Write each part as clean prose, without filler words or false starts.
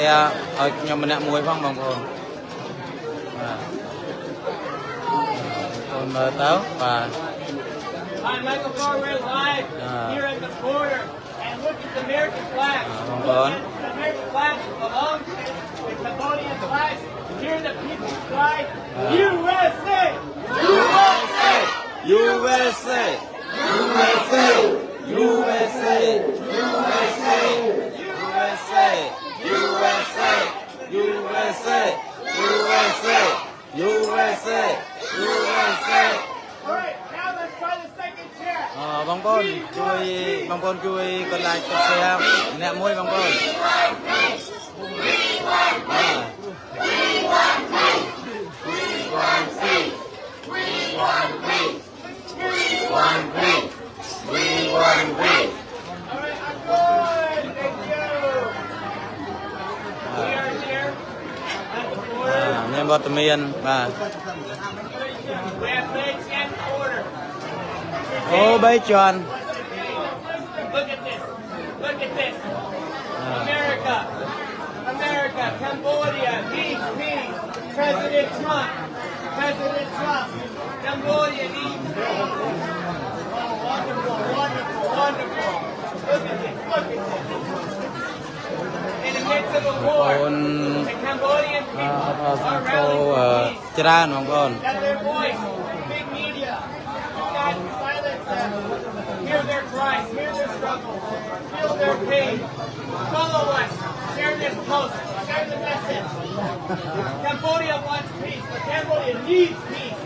ở nhóm mình đã muối phong bằng hồn hồn mờ táo và Michael Farwell live here at the border and look at the American flag. Vâng. The American flag belongs to the Cambodian flag. Hear the people cry, USA! USA! USA! USA! USA! USA! USA! USA! USA! USA! USA! Alright, now let's try the second chair. Bang Pon chui còn lại cái xe nè muối bang Pon. Nên bọt miên và ô bây tròn. Look at this. Look at this. America. America. Cambodia. Needs peace. President Trump. President Trump. Cambodia needs peace. Oh, wonderful, wonderful, wonderful. Look at this. Look at this. In the midst of a war, the Cambodian people are rallying for peace. Tràn bang Pon. That's their voice. Big media. You guys silence them. Hear their cries. Hear their struggles. Feel their pain. Follow us. Share this post. Share the message. Cambodia wants peace, but Cambodia needs peace.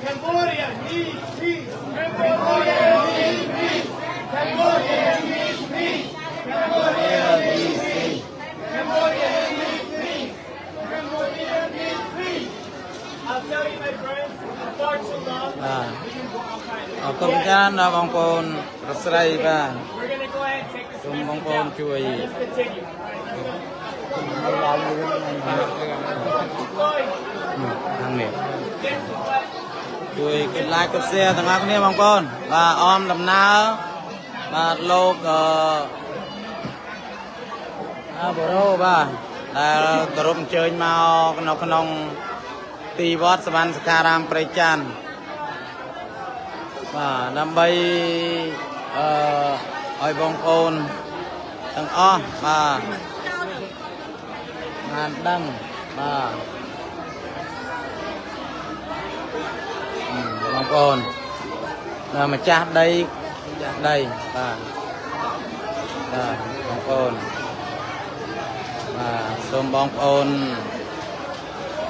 Cambodia needs peace. Cambodia needs peace. Cambodia needs peace. Cambodia needs peace. Cambodia needs peace. Cambodia needs peace. I'll tell you, my friends, apart so long, we can go all kinds of. គុំចានដល់បងប្អូនប្រស្រីបាទ We're going to go ahead and take this គុំបង message ប្អូន out. ជួយ Let's continue. Lloyd, ខាងនេះ this is what ជួយកด like កด share ទាំងអស់គ្នាបងប្អូនបាទអមដំណើរបាទលោកបរោបាទដែលគោរពអញ្ជើញមកនៅក្នុងទីវត្តសវណ្ណសការាមព្រៃច័ន្ទបាទដើម្បីឲ្យបងប្អូនទាំងអស់បាទបានដឹងបាទបងប្អូនដល់ម្ចាស់ដីបាទបងប្អូនបាទសូមបងប្អូន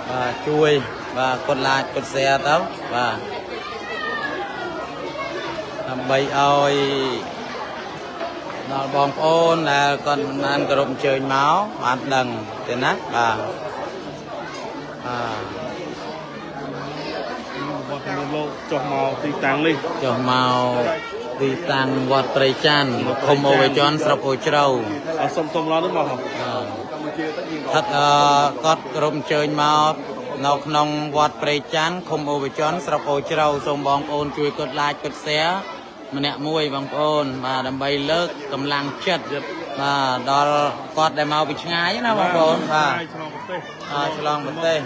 បាទជួយបាទកด like កด share ទៅបាទដើម្បីឲ្យដល់បងប្អូនដែលគាត់មិនបានគោរពអញ្ជើញមកបានដឹងទេណាបាទវត្តមានលោកចុះមកទីតាំងនេះចុះមកទីតាំងវត្តព្រៃច័ន្ទឃុំអូវជន់ស្រុកអូជ្រៅសុំឡងនេះមកថាគាត់គោរពអញ្ជើញមកនៅក្នុងវត្តព្រៃច័ន្ទឃុំអូវជន់ស្រុកអូជ្រៅសូមបងប្អូនជួយកด like កด share ម្នាក់មួយបងប្អូនបាទដើម្បីលើកកម្លាំងចិត្តបាទដល់គាត់ដែលមកពីឆ្ងាយណាបងប្អូនបាទឆ្លងប្រទេស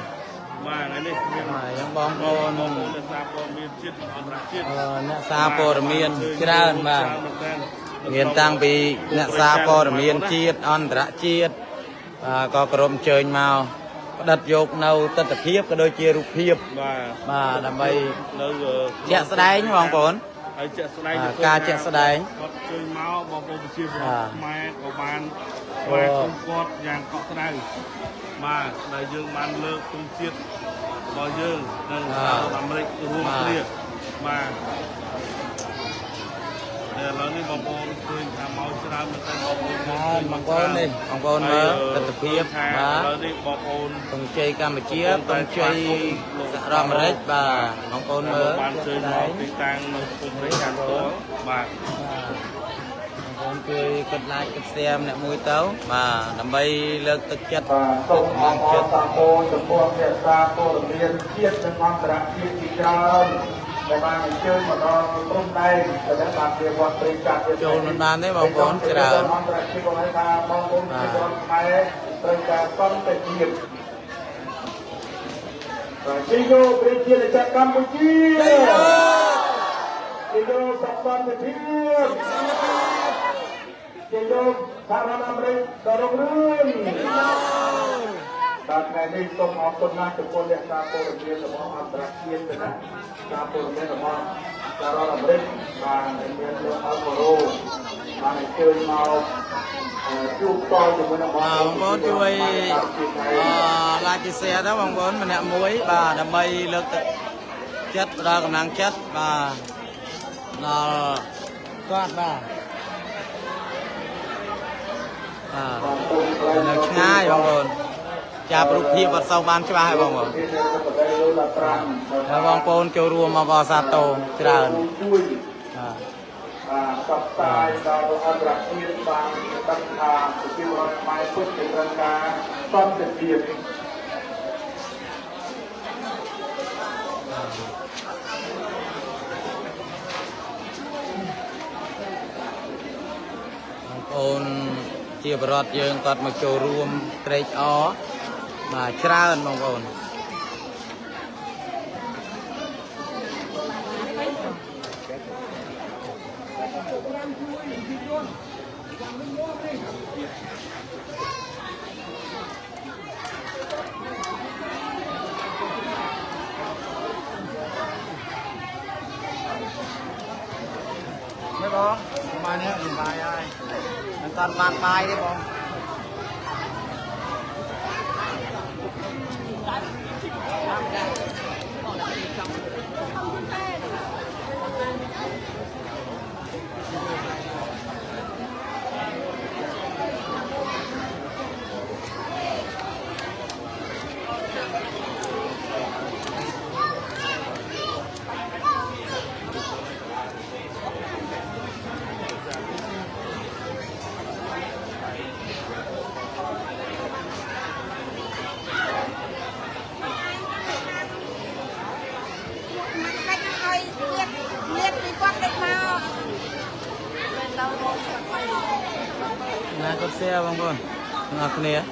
បាទថ្ងៃនេះមានយ៉ាងបងប្អូនអ្នកសារព័ត៌មានជាតិអន្តរជាតិ អ្នកសារព័ត៌មានច្រើនបាទមានតាំងពីអ្នកសារព័ត៌មានជាតិអន្តរជាតិក៏ក្រុមអញ្ជើញមកផ្ដិតយកនៅទស្សនភាពក៏ដូចជារូបភាពបាទដើម្បីនៅជាក់ស្ដែងបងប្អូនហើយជាក់ស្ដែងការជាក់ស្ដែងគាត់ជើញមកបងប្អូនប្រជាពលរដ្ឋខ្មែរក៏បានស្វាគមន៍គាត់យ៉ាងកក់ក្ដៅបាទដែលយើងបានលើកទង់ជាតិរបស់យើងនិងអាមេរិករួមគ្នាបាទឥឡូវនេះបងប្អូនឃើញថាមកច្រើនមែនតើបងប្អូនបងប្អូននេះបងប្អូនមើលទស្សនភាពបាទឥឡូវនេះបងប្អូនទង់ជ័យកម្ពុជាទង់ជ័យសហរដ្ឋអាមេរិកបាទបងប្អូនមើលបានជើញមកទីតាំងនៅភូមិព្រៃច័ន្ទបាទបងប្អូនជួយកด like កด share ម្នាក់មួយទៅបាទដើម្បីលើកទឹកចិត្តសូមអរគុណតាមពោចំពោះអ្នកសារព័ត៌មានជាតិនិងអន្តរជាតិជាច្រើនដែលបានអញ្ជើញមកដល់ព្រំដែនដែលបានជាវត្តព្រៃច័ន្ទចូលមិនបានទេបងប្អូនច្រើនអន្តរជាតិក៏ហៅថាបងប្អូនជារដ្ឋខ្មែរ ត្រូវការសន្តិភាពជ័យយោប្រជាជាតិកម្ពុជាជ័យយោសន្តិភាពជ័យយោសហរដ្ឋអាមេរិកក៏រុងរឿងដល់ថ្ងៃនេះសូមអរគុណណាស់ចំពោះអ្នកសារព័ត៌មានរបស់អន្តរជាតិទៅណាសារព័ត៌មានរបស់សហរដ្ឋអាមេរិកបានមានលោកអល់វ៉ារ៉ូបានអញ្ជើញមកជួបតជាមួយនឹងបងប្អូនជួយ like share ទៅបងប្អូនម្នាក់មួយបាទដើម្បីលើកទឹកចិត្តផ្ដល់កម្លាំងចិត្តបាទដល់គាត់បាទនៅឆ្ងាយបងប្អូនចាប់រូបភាពអត់សូវបានច្បាស់ហើយបងប្អូនហើយបងប្អូនចូលរួមមកបសាទរច្រើនសព្វផ្សាយដល់អន្តរជាតិបានដឹងថាប្រជាពលរដ្ឋខ្មែរពុទ្ធត្រូវការសន្តិភាពបងប្អូនជាបរិវត្តយើងគាត់មកចូលរួមត្រេកអរបាទច្រើនបងប្អូនmấy con mai nữa nhìn bài ai mình toàn bàn bài đấy con Nah, kau siapa bang Bon? Aku nih ya.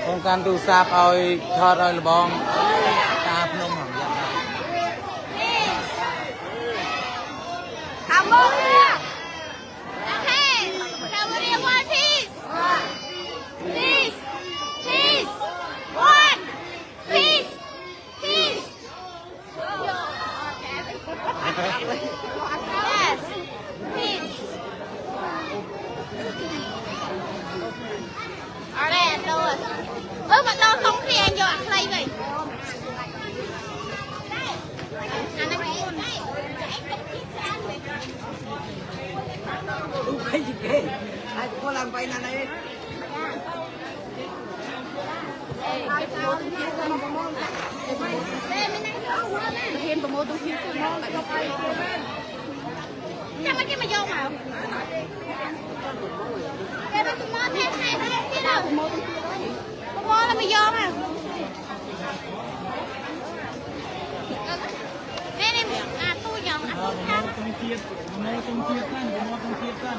Con can tu sạp ơi thọt ơi là bong ta phnom hầm dạ Cambodia. Okay. Cambodia, one piece. Peace. Peace. One. Peace. Peace. Yes. Peace. Ở đây anh đâu rồi? Mà đâu không khi anh vô ăn play vậy? Anh đang đi. Cái gì kì? Ai cũng có làm vậy nè này. Thêm promote tung hiến của nó lại có Chắc là cái mà vô mà. Cái đó tụi nó thêm hai cái đâu. Tụi nó là mày vô mà. Nè nè, tôi nhầm anh tôi tham. Trong chiết căn.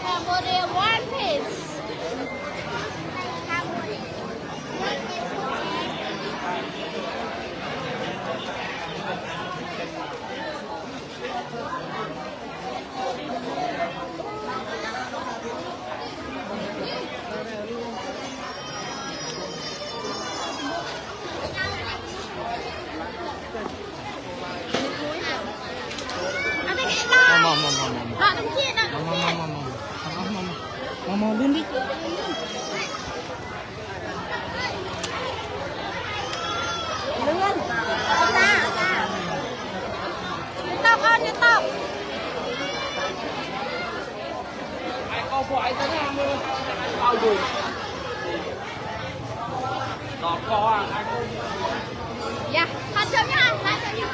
Cambodia one piece. Anh thấy cái đó. Mama. Đó, đúng chiên đó, đúng chiên. Mama lên đi. Lươn. Ở ta. Như tóc. Có phải thế nào mà bao rồi đó có anh Dạ, thật chấm nha, lại chấm nha.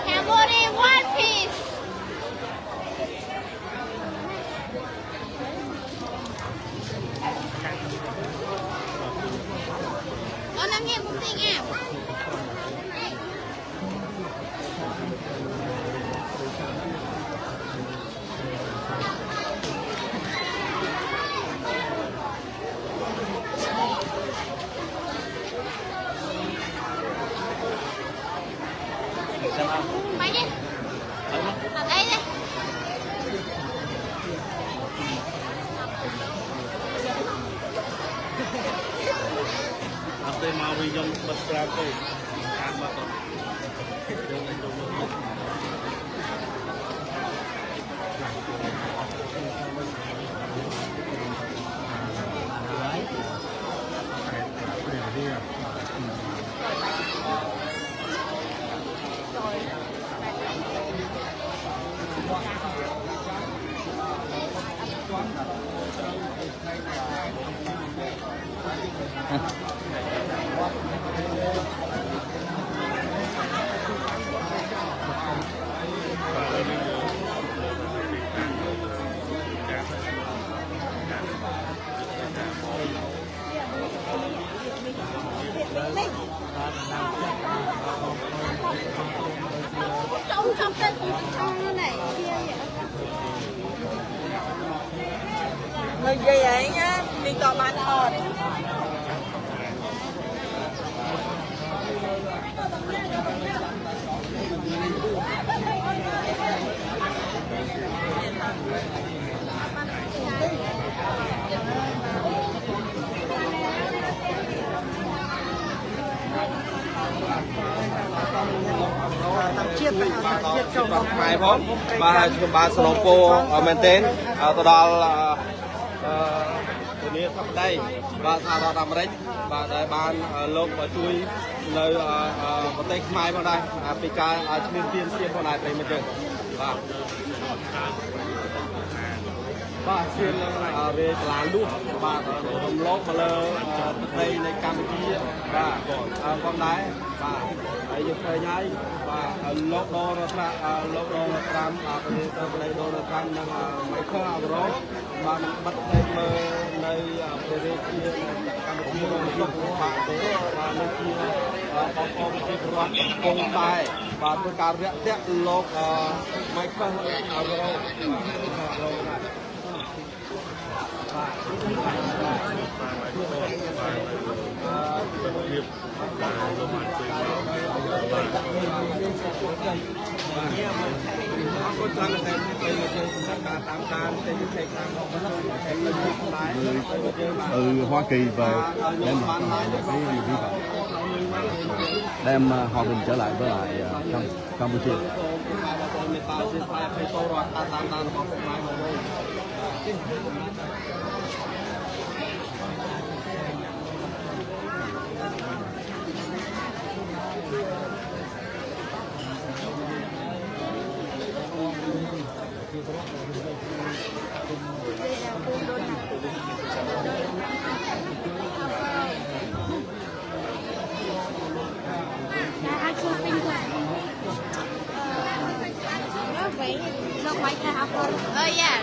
Cambodia one piece. Con đang nghe một tiếng à? Mày đi. Ở đây đây. Nanti mau yang berapa? Apa tu? Trong tên trong này kia vậy. Người gì vậy nhá, đi tòa bán hòn. chiết trong mai phong ba sông po men tên từ đó từนี้thắp đây và sau đó làm đấy và đại ban lộc và chui nơi có tay mai vào đây pika chuyên tiên xiên vào này đây mình được và xuyên về là luôn và đồng lốc mà lơ đâyในCampuchia và con đáy vàอยู่เคยย้ายว่าโลกโดนตรามประเทศตัวเลยโดนตรามนั่งไม่เคยเอารถว่ามันบัดในเมืองในประเทศที่กัมพูชาโลกผ่านตัวว่าในที่ปกครองที่รัฐกงใต้ว่าเป็นการเรียกโลกไม่เคยเอารถคนทางแต่ไปเจอการตามการเป็นเทคทางของมันเทคเลยหลาย từ Hoa Kỳ về để mà làm cái vi phạm. đem hòa bình trở lại với lại Campuchia. Oh yeah.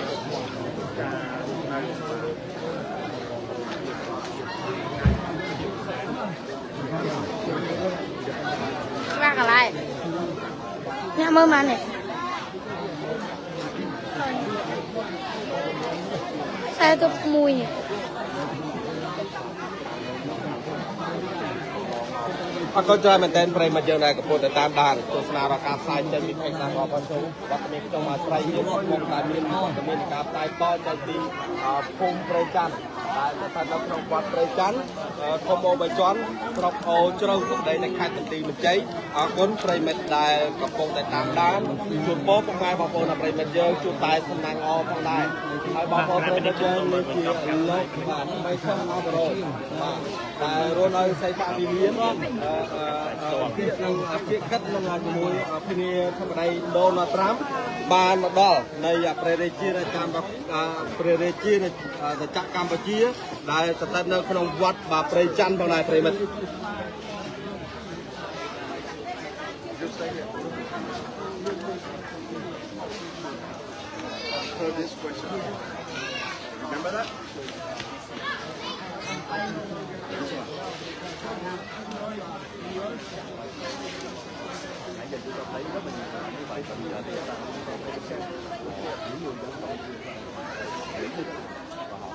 Ra cả lại. Mẹ mơ mà này. Sao tôi mùi nhỉ? អរគុណច្រើនមែនទែនប្រិយមិត្តយើងដែលកំពុងតែតាមដានទស្សនារការផ្សាយចេញពីផ្នែកតាមរបស់ជូវត្តមានក្នុងអាស្រ័យយើងមកតែមានការផ្សាយតចេញពីភូមិព្រៃច័ន្ទដែលស្ថិតនៅក្នុងវត្តព្រៃច័ន្ទឃុំអូបៃជន់ស្រុកអូជ្រៅទឹកដីនៅខេត្តបន្ទាយមានជ័យអរគុណប្រិយមិត្តដែលកំពុងតែតាមដានជួបពរពុកម៉ែបងប្អូនប្រិយមិត្តយើងជួបតែសំណាងល្អផងដែរហើយបងប្អូនប្រិយមិត្តយើងនេះជាលោកបាទបីខំអបរោបាទតែរស់នៅសៃបាវិមានពាក្យនឹងពាក្យកិត្តនឹងជាមួយភីនីធម្មតាដូណាល់ត្រាំបានមកដល់នៃព្រះរាជាណាចក្រព្រះរាជាណាចក្រកម្ពុជាដែលស្ថិតនៅក្នុងវត្តបាទព្រៃច័ន្ទផងដែរប្រិមិត្ត This question. Remember that? Nhìn tôi thấy rất là nhiều như vậy và bây giờ thì ta có xem những người dân nghĩ như và họ